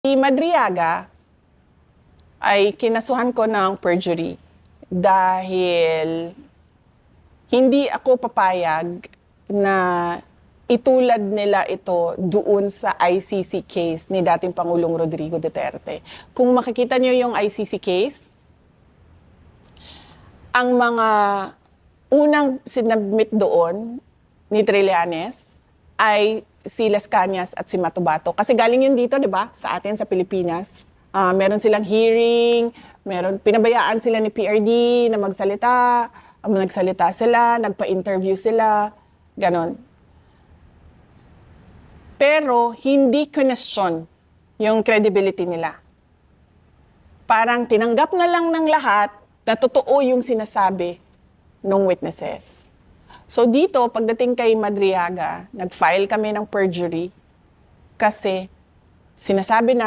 Si Madriaga ay kinasuhan ko ng perjury dahil hindi ako papayag na itulad nila ito doon sa ICC case ni dating Pangulong Rodrigo Duterte. Kung makikita niyo yung ICC case, ang mga unang sinabmit doon ni Trillanes ay si Las Cañas at si Matubato. Kasi galing yun dito, di ba? Sa atin, sa Pilipinas. Meron silang hearing, pinabayaan sila ni PRD na magsalita, nagsalita sila, nagpa-interview sila, ganon. Pero hindi question yung credibility nila. Parang tinanggap na lang ng lahat na totoo yung sinasabi ng witnesses. So dito, pagdating kay Madriaga, nag-file kami ng perjury kasi sinasabi na